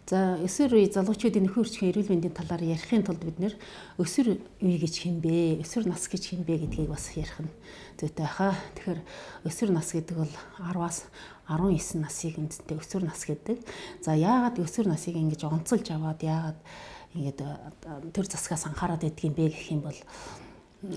За өсвөр үе залуучуудын нөхөн өрчгийн эрүүл мэндийн талаар ярихын тулд бид нэр өсвөр үе гэж хэмбэ, өсвөр нас гэж хэмбэ гэдгийг бас ярих нь зүйтэй хаа. Тэгэхээр өсвөр нас гэдэг бол 10-аас 19 насыг үндсэндээ өсвөр нас гэдэг. За яагаад өсвөр насыг ингэж онцолж аваад яагаад ингэж төр засгаас анхаарал өгдөг юм бэ гэх юм бол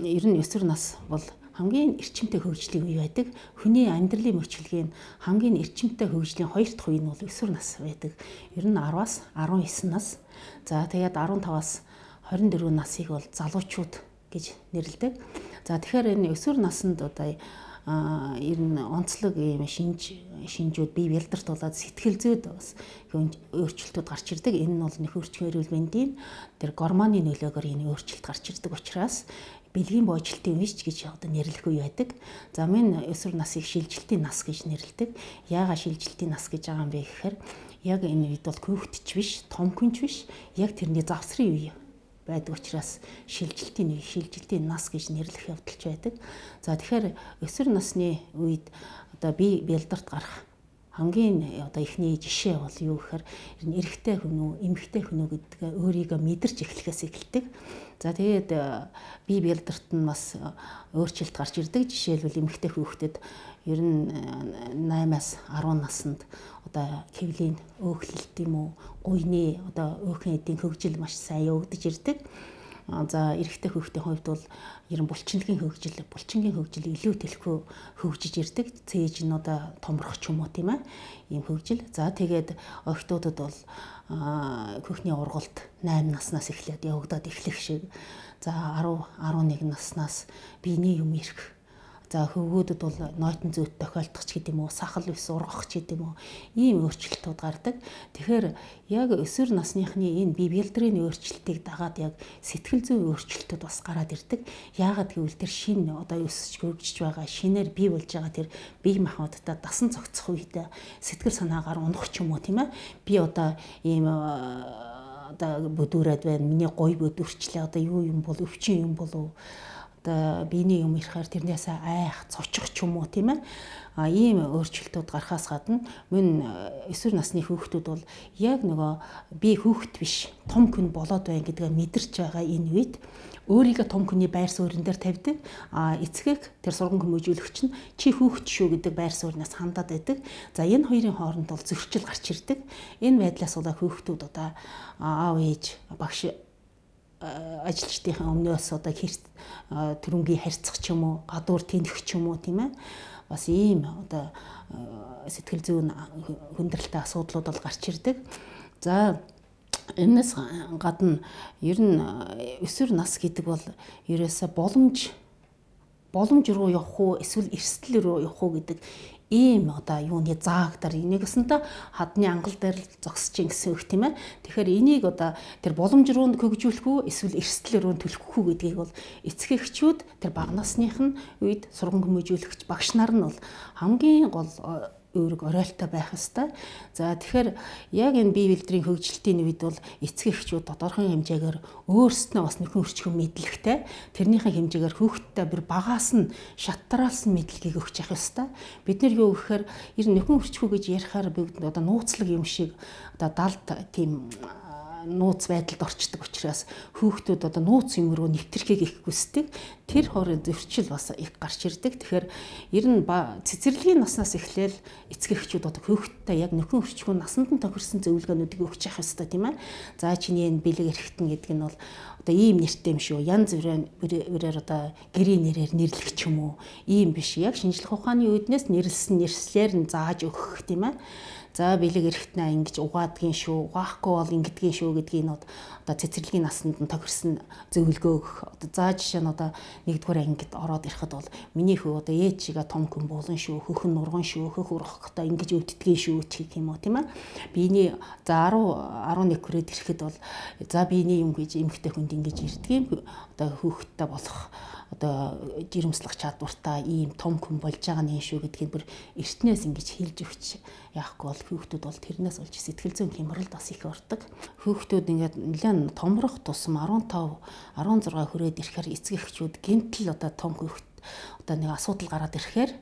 ер нь өсвөр нас бол хамгийн эрчимтэй хөгжлийн үе байдаг. Хүний амьдралын мөчлөгийн хамгийн эрчимтэй хөгжлийн 2 дахь үе нь бол өсвөр нас байдаг. Ер нь 10-аас 19 нас. За тэгээд 15-аас 24 насыг бол залуучууд гэж нэрлэдэг. За тэгэхээр энэ өсвөр наснд одоо ер нь онцлог ийм шинжүүд бие бэлдэртуулаад сэтгэл зүйд бас өөрчлөлтүүд гарч ирдэг. Энэ нь бол нөхөн өрчгийн эрүүл мэндийн тэр гормоны нөлөөгөөр энэ өөрчлөлт гарч ирдэг учраас бэлгийн боожлтын үеч гэж одоо нэрлэх үе байдаг. За минь өсвөр насыг шилжилтийн нас гэж нэрлэдэг. Яагаад шилжилтийн нас гэж байгаа юм бэ гэхээр яг энэ үед бол хүүхдч биш, том хүнч биш, яг тэрний завсрын үе байдаг учраас шилжилтийн нас гэж нэрлэх явдалч байдаг. За тэгэхээр өсвөр насны үед одоо бие бэлдэрт гарах хамгийн одоо ихний жишээ бол юу гэхээр эрэгтэй хүн үү, эмэгтэй хүн үү гэдгээ өөрийгөө мэдэрч эхлэхээс эхэлдэг. За тэгээд бие бэлдэрт нь бас өөрчлөлт гарч ирдэг. Жишээлбэл эмэгтэй хүүхдэд ер нь 8-аас 10 наснд одоо хэвлийн өөхлөлт юм уу, гуйны одоо өөхөн эдийн хөгжил маш сайн явагдаж ирдэг. За эрэгтэй хүүхдийн хувьд бол ер нь булчингийн хөгжил илүү төлхөө хөгжиж ирдэг. Цээж нь одоо томрох ч юм уу тийм ээ. Ийм хөгжил. За тэгээд охтуудад бол хүүхний ургалт 8 наснаас эхлээд явагдаад эхлэх шиг. За 10, 11 наснаас биений юм ирэх. За хөвгүүдэд бол нойтон зүйт тохиолдох ч гэдэм үү, сахал ус ургах ч гэдэм үү, ийм өөрчлөлтүүд гардаг. Тэгэхээр яг өсвөр насныхны энэ бие бэлдрийн өөрчлөлтийг дагаад яг сэтгэл зүйн өөрчлөлтүүд бас гараад ирдэг. Яагаад гэвэл тэр шинэ одоо өсөж хөгжиж байгаа шинээр бий болж байгаа тэр бие махбодтой дасан цогцох үед сэтгэл санаагаар унах ч юм уу тийм ээ. Би одоо ийм одоо бүдүүрээд байна. Миний гой бүдүүрчлээ одоо юу юм бол өвчин юм болов одоо биений юм ирэхээр тэрнээс айх, цочих ч юм уу тийм ээ. Ийм өөрчлөлтүүд гарахаас гадна мөн өсвөр насны хүүхдүүд бол яг нөгөө би хүүхэд биш, том хүн болоод байна гэдгээ мэдэрч байгаа энэ үед өөрийгөө том хүний байр суурин дээр тавьдаг. Эцгийг тэр сурган хүмүүжүүлэгч нь чи хүүхэд шүү гэдэг байр сууриас хандаад байдаг. За энэ хоёрын хооронд бол зөрчил гарч ирдэг. Энэ байдлаас болоо хүүхдүүд одоо аав ээж, багш ажилчдынхаа өмнөөс одоо төрөнгийн харьцах ч юм уу, гадуур тэнэх ч юм уу тийм ээ. Бас ийм одоо сэтгэл зүйн хүндрэлтэй асуудлууд бол гарч ирдэг. За энэс гадна ер нь өсвөр нас гэдэг бол ерөөсө боломж руу явах уу, эсвэл эрсдэл рүү явах уу гэдэг ийм одоо юуны заагдар нэгсэнтэй хадны ангал дээр л зогсож ин гэсэн үг тийм ээ. Тэгэхээр энийг одоо тэр боломж руу хөгжүүлэх үү эсвэл эрсдэл рүү төлөх үү гэдгийг бол эцэгчүүд тэр бага насных нь үед сурган хүмүүжүүлэгч багш нар нь бол хамгийн гол өөрөг оройлтой байх ёстой. За тэгэхээр яг энэ бие бэлдрийн хөгжилтийн үед бол эцэг эхчүүд тодорхой хэмжээгээр өөрсдөө бас нөхөн өрчгөн мэдлэгтэй тэрнийхээ хэмжээгээр хүүхдтэй бүр багаас нь шатраалсан мэдлэгийг өгч явах ёстой. Бид нар юу гэхээр ер нь нөхөн өрчгөө гэж ярихаар одоо нууцлаг юм шиг одоо далд тийм нууц байдалд орчдөг учраас хүүхдүүд одоо нууц юм руу нэвтрэхийг их хүсдэг. Тэр хооронд зөрчил бас их гарч ирдэг. Тэгэхээр ер нь цэцэрлэгийн наснаас эхлээл эцэг эхчүүд одоо хүүхдтэй яг нөхөн өрчгөө насанд нь тохирсон зөвлөгөөнүүдийг өгч явах ёстой тийм ээ. За чиний энэ бэлэг эрхтэн гэдэг нь бол одоо ийм нэртэй юм шүү. Янз бүрээр одоо гэрийн нэрээр нэрлэх ч юм уу. Ийм биш. Яг шинжлэх ухааны үүднээс нэрлсэн нэрслэр нь зааж өгөх тийм ээ. За бэлэг эрэхтнээ ингэж угаадгийн шүү, угаахгүй бол ингэдгийн шүү гэдгийг нь одоо цэцэрлэгийн насанд нь тохирсон зөвлөгөө өгөх. Одоо за жишээ нь одоо 1-р ангид ороод ирэхэд бол миний хүү одоо ээж чигээ том хүн болно шүү, хөхн нурган шүү, хөх ургахтаа ингэж өвддгийн шүү гэх юм уу тийм ээ. Биений за 10 11 хүрээд ирэхэд бол за биений юм гэж эмэгтэй хүнд ингэж ирдэг. Одоо хүүхэдтэй болох одоо жирэмслэх чадвартай ийм том хүн болж байгаа нь шүү гэдгийг бүр эртнээс ингэж хэлж өгч яахгүй бол хүүхдүүд бол тэрнээс болж сэтгэл зүйн хямралд бас их ордог. Хүүхдүүд ингээд нэлээд томрох тусам 15 16 хүрээд ирэхээр эцэг эхчүүд гинтл одоо том хүүхэд одоо нэг асуудал гараад ирэхээр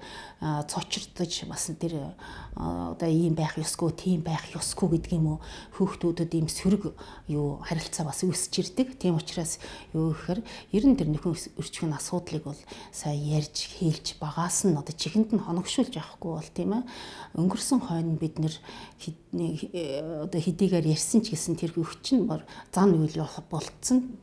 цочирдож бас тэр одоо ийм байх ёсгүй, тийм байх ёсгүй гэдэг юм уу, хүүхдүүдэд ийм сөрөг юу харилцаа бас үүсч ирдэг. Тийм учраас юу гэхээр ер нь тэр нөхөн өрчгөн асуудлыг бол сайн ярьж хэлж багаас нь одоо чихэнд нь хоногшуулж авахгүй бол тийм ээ өнгөрсөн хойно бид нэр одоо хэдийгээр ярьсан ч гэсэн тэр хүүхд чинь зан үйл болцсон.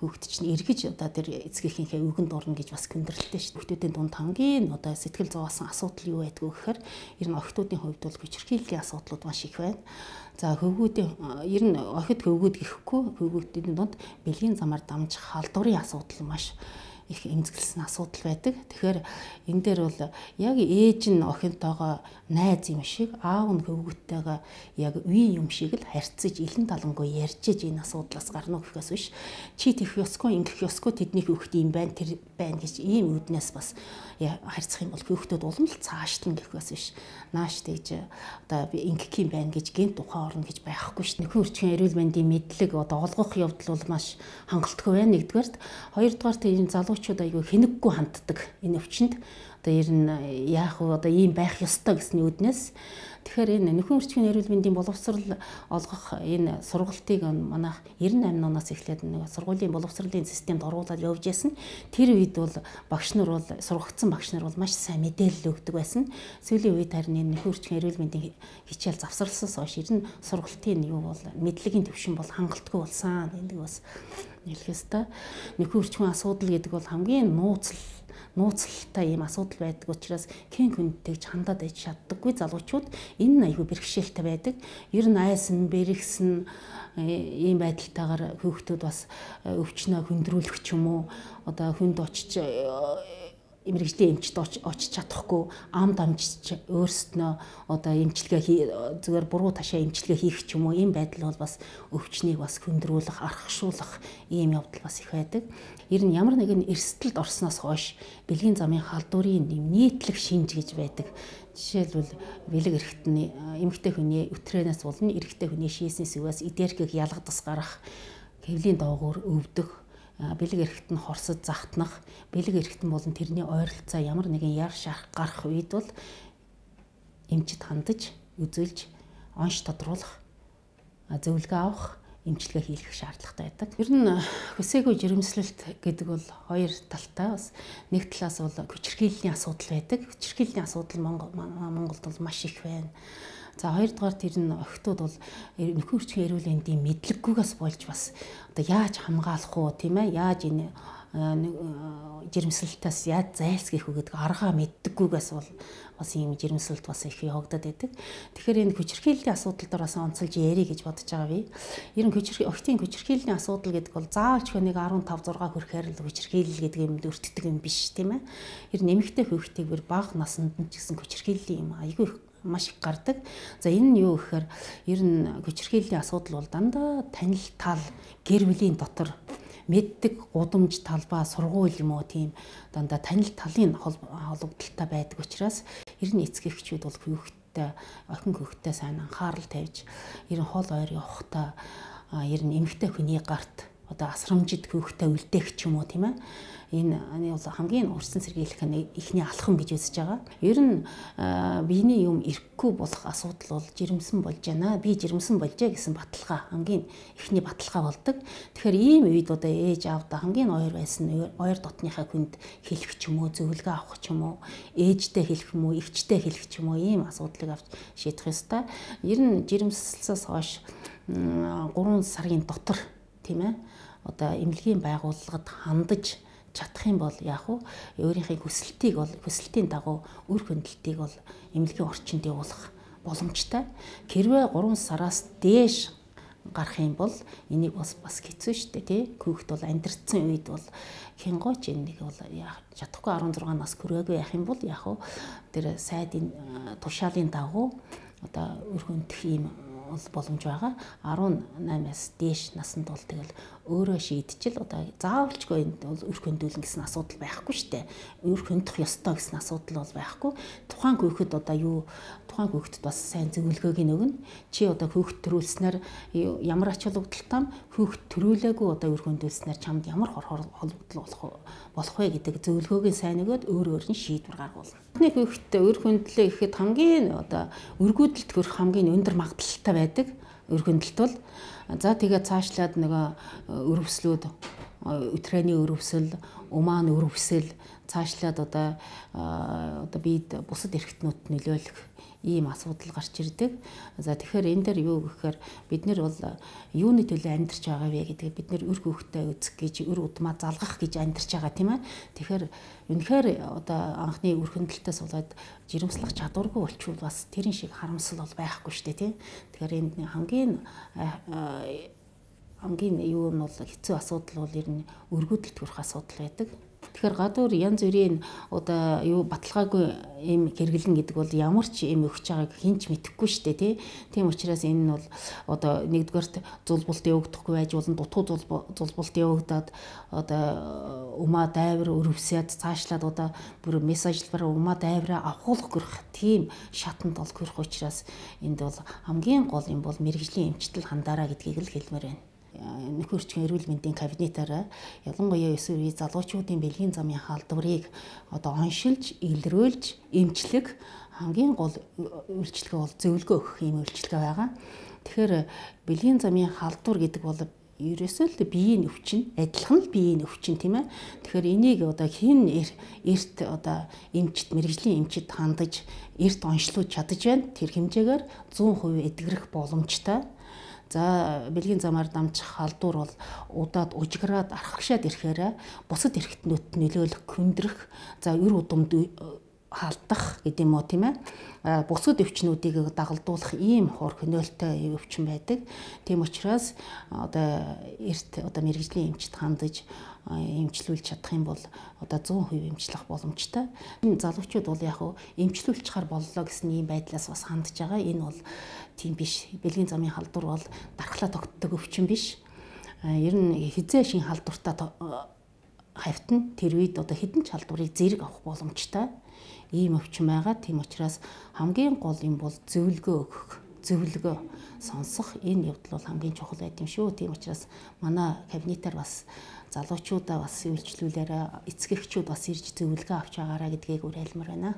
Хүүхд чинь эргэж одоо тэр эцгийнхээ үгэнд орно гэж бас хүндрэлтэй шүү. Хүүхдүүдийн дунд хамгийн одоо сэтгэл зовоосон асуудал юу байдгүй гэхээр ер нь охидуудын хувьд бол хүчирхийллийн асуудлууд маш их байна. За хөвгүүдийн ер нь охид хөвгүүд гэхгүй хөвгүүдийн дунд бэлгийн замаар дамжих халдварын асуудал маш их эмзэглсэн асуудал байдаг. Тэгэхээр энэ дээр бол яг ээж нь охинтойгоо найз юм шиг, аав нь хөвгүүдтэйгээ яг үе юм шиг л харьцаж илэн талангүй ярьж иж энэ асуудлаас гарна гэхээс биш. Чи тэгэх ёсгүй, ингэх ёсгүй, тэдний хүүхэд юм байна, тэр байна гэж ийм үднээс бас харьцах юм бол хүүхдүүд улам л цаашлна гэхээс биш. Нааш тэгж одоо би ингэх юм байна гэж гэнт ухаан орно гэж байхгүй ш. Нөхөн өрчгийн эрүүл мэндийн мэдлэг одоо олгох явдал бол маш хангалттай байна нэгдүгээрт. Хоёрдугаарт энэ залуучууд айгүй хэнэггүй ханддаг энэ өвчнөд. Одоо ер нь яах вэ одоо ийм байх ёстой гэсэн үднээс. Тэгэхээр энэ нөхөн өрчгийн эрүүл мэндийн боловсрал олгох энэ сургалтыг манайх 98 оноос эхлээд нэг сургуулийн боловсролын системд оруулаад явж байсан. Тэр үед бол багш нар бол сургагдсан багш нар бол маш сайн мэдээлэл өгдөг байсан. Сүүлийн үед харин энэ нөхөн өрчгийн эрүүл мэндийн хичээл завсарласаас хойш ер нь сургалтын юу бол мэдлэгийн төвшин бол хангалтгүй болсон. Энийг бас хэлэх ёстой. Нөхөн өрчгийн асуудал гэдэг бол хамгийн нууцлалтай ийм асуудал байдаг учраас хэн хүндтэйг хандаад аж чаддаггүй залуучууд энэ нь айгүй бэрхшээлтэй байдаг. Ер нь айсан, бэрхсэн ийм байдалтайгаар хүүхдүүд бас өвчнөө хөндрүүлэх ч юм уу одоо хүнд очиж мэрэгжлийн эмчт очиж чадахгүй ам дамжиж өөрснөө одоо эмчилгээ зүгээр буруу ташаа эмчилгээ хийх ч юм уу ийм байдал бол бас өвчнийг бас хөндрүүлэх, архашуулах ийм явдал бас их байдаг. Ер нь ямар нэгэн эрсдэлд орсноос хойш бэлгийн замын халдварын нийтлэг шинж гэж байдаг. Жишээлбэл бэлэг эрхтний эмэгтэй хүний өтрэнээс болон эрэгтэй хүний шийсний сүвээс эдергийг ялгадас гарах, хэвлийн доогуур өвдөх, бэлэг эрхт нь хорсод захтнах, бэлэг эрхтэн болон тэрний ойролцоо ямар нэгэн яр шарх гарах үед бол эмчит хандаж, үзүүлж, онш тодруулах, зөвлөгөө авах, эмчилгээ хийх шаардлагатай байдаг. Ер нь хүсээгүй жирэмслэлт гэдэг бол хоёр талтай. Бас нэг талаас бол хүчирхийллийн асуудал байдаг. Хүчирхийллийн асуудал Монголд бол маш их байна. За хоёрдугаар тэр нь охтууд бол нөхөн өрчгийн эрүүл мэндийн мэдлэггүйгээс болж бас одоо яаж хамгаалах уу тийм ээ яаж энэ жирэмслэлтээс яаж зайлсхийх үү гэдэг аргаа мэддэггүйгээс бол бас ийм жирэмслэлт бас их явагдаад байдаг. Тэгэхээр энэ хүчирхийллийн асуудал дээр бас онцолж ярих гэж бодож байгаа би. Ер нь охтын хүчирхийллийн асуудал гэдэг бол заавалч нэг 15 6 хүрэхээр л хүчирхийлэл гэдэг юм өртдөг юм биш тийм ээ. Ер нь эмэгтэй хүүхдийг бага наснд нь ч гэсэн хүчирхийллийн юм айгүй маш их гардаг. За энэ нь юу гэхээр ер нь хүчирхийллийн асуудал бол дандаа танил тал гэр бүлийн дотор мэддэг гудамж талбай сургууль юм уу тийм дандаа танил талын холбогдолтой байдаг учраас ер нь эцэгчүүд бол хүүхдтэй охин хүүхдтэй сайн анхаарал тавьж ер нь хол ойр явахдаа ер нь эмэгтэй хүний гарт одоо асрамжид хүүхдтэй үлдээх ч юм уу тийм ээ энэ бол хамгийн урьдчилан сэргийлэх ихний алхам гэж үзэж байгаа. Ер нь биений юм ирэхгүй болох асуудал бол жирэмсэн болж байна. Би жирэмсэн болжээ гэсэн баталгаа хамгийн ихний баталгаа болдог. Тэгэхээр ийм үед одоо ээж аавда хамгийн ойр байсан ойр дотныхаа хүнд хэлэх ч юм уу, зөвлөгөө авах ч юм уу, ээжтэй хэлэх юм уу, эгчтэй хэлэх ч юм уу ийм асуудлыг авч шийдэх ёстой. Ер нь жирэмслэлээс хойш 3 сарын дотор тийм ээ одоо эмнэлгийн байгууллагад хандаж чадах юм бол яах вэ? Өөрийнхөө хүсэлтийн дагуу үр хөндлөлтийг бол эмнэлгийн орчинд явуулах боломжтой. Хэрвээ 3 сараас дээш гарах юм бол энийг бас хэцүү шүү дээ тий. Хүүхэд бол амьдэрсэн үед бол хянгойч энийг бол чадахгүй 16 нас хүрээгүй яах юм бол яах вэ? Тэр сайдын тушаалын дагуу одоо үр хөндөх юм боломж байгаа. 18-аас дээш наснд бол тэгэл өөрөө шийдчихэл одоо заавалчгүй энэ бол үр хөндүүлнэ гэсэн асуудал байхгүй шүү дээ. Үр хөндөх ёстой гэсэн асуудал бол байхгүй. Тухайн хүүхэд одоо юу тухайн хүүхдэд бас сайн зөвлөгөөг өгнө. Чи одоо хүүхэд төрүүлснээр ямар ач холбогдолтой хүүхэд төрүүлээгүй одоо үр хөндүүлснээр чамд ямар холбогдол болох вэ гэдэг зөвлөгөөгийн сайн нөгөөд өөр нь шийдвэр гаргуулна. Эхний хүүхэдтэй үр хөндлөө гэхэд хамгийн одоо өргөдөлт хүрэх хамгийн өндөр магадлалтай байдаг. Үр хөндлөлт бол за тэгээ цаашлаад нөгөө өрөвслүүд өтрээний өрөвсөл, умааны өрөвсөл цаашлаад одоо бид бусад эрхтнүүд нөлөөлөх ийм асуудал гарч ирдэг. За тэгэхээр энэ дээр юу гэхээр бид нар бол юуны төлөө амьдарч байгаа вэ гэдгийг бид нар үр хүүхдээ үзэх гэж, үр удмаа залгах гэж амьдарч байгаа тийм ээ. Тэгэхээр үнэхээр одоо анхны үр хөндлөлтөөс болоод жирэмслэх чадваргүй болчихвол бас тэрэн шиг харамсал бол байхгүй шүү дээ тийм. Тэгэхээр энэ хамгийн юу нь бол хэцүү асуудал бол ер нь өргөдөлт хүрэх асуудал байдаг. Тэгэхээр гадуур янз бүрийн одоо юу баталгаагүй юм хэрэглэн гэдэг бол ямар ч юм өгч байгааг хинч мэдэхгүй шүү дээ тий. Тийм учраас энэ нь бол одоо нэгдүгээрт зулбулт явагдахгүй байж болно, дутуу зулбулт явагдаад одоо умаа дайвар өрөвсөд цаашлаад одоо бүр мессежлбар умаа дайвраа авахуулах гэх тийм шатанд бол хүрэх учраас энд бол хамгийн гол юм бол мэрэгжлийн эмчтэл хандаараа гэдгийг л хэлмээр байна. Нөхөр хүчний эрүүл мэндийн кабинетаараа ялангуяа өсвөр үе залуучуудын бэлгийн замын халдварыг одоо оншилж, илрүүлж, эмчлэх хамгийн гол үйлчилгээ бол зөвлөгөө өгөх юм үйлчилгээ байгаа. Тэгэхээр бэлгийн замын халдвар гэдэг бол ерөөсөө л биеийн өвчин, адилхан л биеийн өвчин тийм ээ. Тэгэхээр энийг одоо хэн эрт одоо эмчит, мэрэгжлийн эмчит хандаж, эрт онцлуулж чадаж байна. Тэр хэмжээгээр 100% эдгэрэх боломжтой. За бэлгийн замаар дамжих халдвар бол удаад ужиграад архагшаад ирэхээр бусад эрхтнүүт нөлөөлөх, хөндрөх, за үр удамд халдах гэдэг юм уу тийм ээ. Бусад өвчнүүдийг дагалдуулах ийм хор хөнөөлтэй өвчин байдаг. Тийм учраас одоо эрт одоо мэрэгжлийн эмчит хандаж эмчлүүлж чадах юм бол одоо 100% эмчлэх боломжтой. Энэ залуучууд бол яг эмчлүүлж чахаар боллоо гэсэн ийм байдлаас бас хандж байгаа. Энэ бол тийм биш. Бэлгийн замын халдвар бол дархлаа тогтдог өвчин биш. Ер нь хизээ шин халдвартаа хавтна. Тэр үед одоо хэдэн ч халдварыг зэрэг авах боломжтой ийм өвчин байгаа. Тийм учраас хамгийн гол юм бол зөвлөгөө өгөх, зөвлөгөө сонсох энэ явдал бол хамгийн чухал байт юм шүү. Тийм учраас манай кабинетаар бас залуучуудаа бас үйлчлүүлээрэ, эцэг эхчүүд бас ирж зөвлөгөө авч байгаараа гэдгийг уриалмаар байна.